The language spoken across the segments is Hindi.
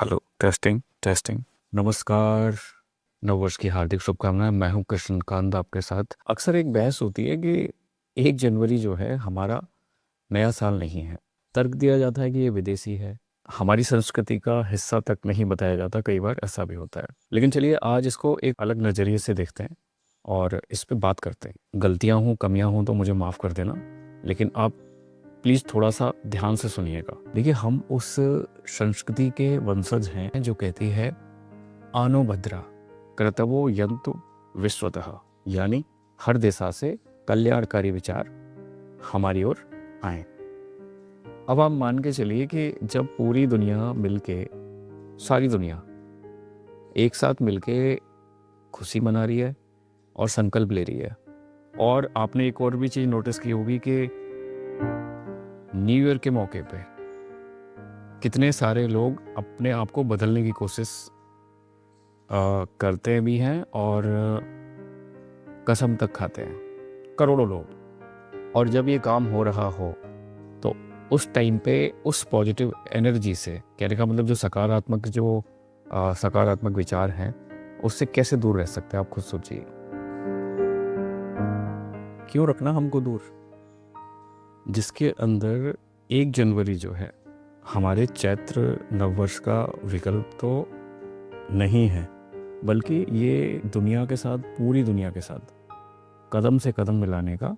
Hello, testing testing. नमस्कार। नववर्ष की हार्दिक शुभकामनाएं। मैं हूं कृष्णकांत आपके साथ। अक्सर एक बहस होती है कि 1 जनवरी जो है हमारा नया साल नहीं है। तर्क दिया जाता है कि ये विदेशी है, हमारी संस्कृति का हिस्सा तक नहीं बताया जाता। कई बार ऐसा भी होता है, लेकिन चलिए आज इसको एक अलग नज़रिए से देखते हैं और इस पे बात करते हैं। गलतियां हों, कमियां हों तो मुझे माफ़ कर देना, लेकिन आप प्लीज़ थोड़ा सा ध्यान से सुनिएगा। देखिए, हम उस संस्कृति के वंशज हैं जो कहती है आनो भद्रा कर्तव्यो यंतु विश्वतः, यानी हर दिशा से कल्याणकारी विचार हमारी ओर आए। अब आप मान के चलिए कि जब पूरी दुनिया मिलके, सारी दुनिया एक साथ मिलके खुशी मना रही है और संकल्प ले रही है, और आपने एक और भी चीज़ नोटिस की होगी कि न्यू ईयर के मौके पे कितने सारे लोग अपने आप को बदलने की कोशिश करते भी हैं और कसम तक खाते हैं, करोड़ों लोग। और जब ये काम हो रहा हो तो उस टाइम पे उस पॉजिटिव एनर्जी से, कहने का मतलब जो सकारात्मक विचार हैं, उससे कैसे दूर रह सकते हैं आप खुद सोचिए। क्यों रखना हमको दूर? जिसके अंदर 1 जनवरी जो है हमारे चैत्र नववर्ष का विकल्प तो नहीं है, बल्कि ये दुनिया के साथ, पूरी दुनिया के साथ कदम से कदम मिलाने का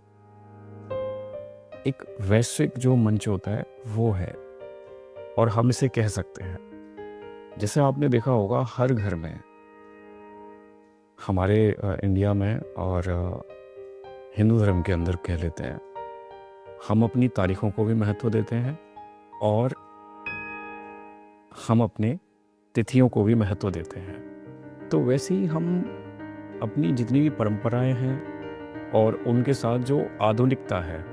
एक वैश्विक जो मंच होता है वो है। और हम इसे कह सकते हैं, जैसे आपने देखा होगा हर घर में, हमारे इंडिया में और हिंदू धर्म के अंदर कह लेते हैं, हम अपनी तारीखों को भी महत्व देते हैं और हम अपने तिथियों को भी महत्व देते हैं। तो वैसे ही हम अपनी जितनी भी परंपराएं हैं और उनके साथ जो आधुनिकता है,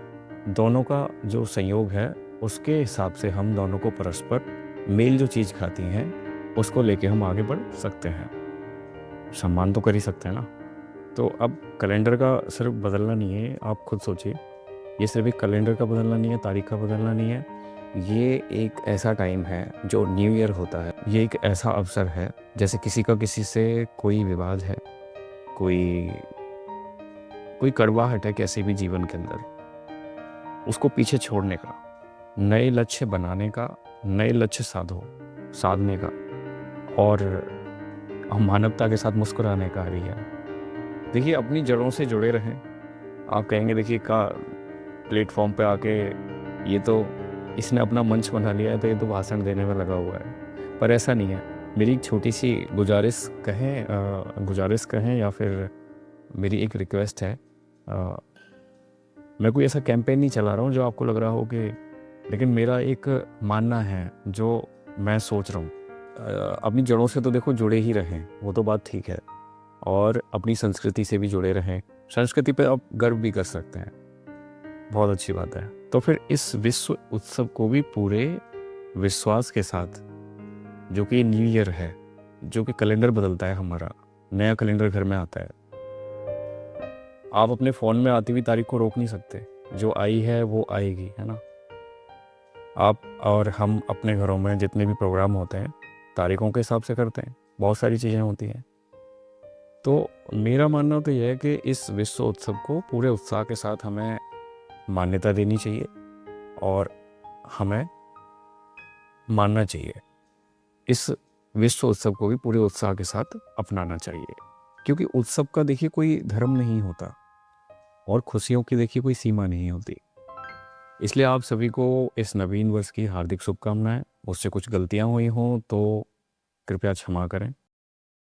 दोनों का जो संयोग है, उसके हिसाब से हम दोनों को परस्पर मेल जो चीज़ खाती हैं उसको लेके हम आगे बढ़ सकते हैं। सम्मान तो कर ही सकते हैं ना। तो अब कैलेंडर का सिर्फ बदलना नहीं है, आप खुद सोचिए, ये सिर्फ एक कैलेंडर का बदलना नहीं है, तारीख का बदलना नहीं है। ये एक ऐसा टाइम है जो न्यू ईयर होता है। ये एक ऐसा अवसर है, जैसे किसी का किसी से कोई विवाद है, कोई कड़वाहट है कैसे भी जीवन के अंदर, उसको पीछे छोड़ने का, नए लक्ष्य बनाने का, नए लक्ष्य साधने का, और हम मानवता के साथ मुस्कुराने का भी है। देखिए, अपनी जड़ों से जुड़े रहें। आप कहेंगे देखिए का प्लेटफॉर्म पे आके ये तो इसने अपना मंच बना लिया है, तो ये तो भाषण देने में लगा हुआ है, पर ऐसा नहीं है। मेरी एक छोटी सी गुजारिश कहें या फिर मेरी एक रिक्वेस्ट है। मैं कोई ऐसा कैंपेन नहीं चला रहा हूँ जो आपको लग रहा हो कि, लेकिन मेरा एक मानना है जो मैं सोच रहा हूँ। अपनी जड़ों से तो देखो जुड़े ही रहें, वो तो बात ठीक है, और अपनी संस्कृति से भी जुड़े रहें। संस्कृति पे आप गर्व भी कर सकते हैं, बहुत अच्छी बात है। तो फिर इस विश्व उत्सव को भी पूरे विश्वास के साथ, जो कि न्यू ईयर है, जो कि कैलेंडर बदलता है, हमारा नया कैलेंडर घर में आता है। आप अपने फ़ोन में आती हुई तारीख को रोक नहीं सकते, जो आई है वो आएगी, है ना। आप और हम अपने घरों में जितने भी प्रोग्राम होते हैं तारीखों के हिसाब से करते हैं, बहुत सारी चीज़ें होती हैं। तो मेरा मानना तो यह है कि इस विश्व उत्सव को पूरे उत्साह के साथ हमें मान्यता देनी चाहिए और हमें मानना चाहिए। इस विश्व उत्सव को भी पूरे उत्साह के साथ अपनाना चाहिए, क्योंकि उत्सव का देखिए कोई धर्म नहीं होता और खुशियों की देखिए कोई सीमा नहीं होती। इसलिए आप सभी को इस नवीन वर्ष की हार्दिक शुभकामनाएं। मुझसे कुछ गलतियां हुई हों तो कृपया क्षमा करें।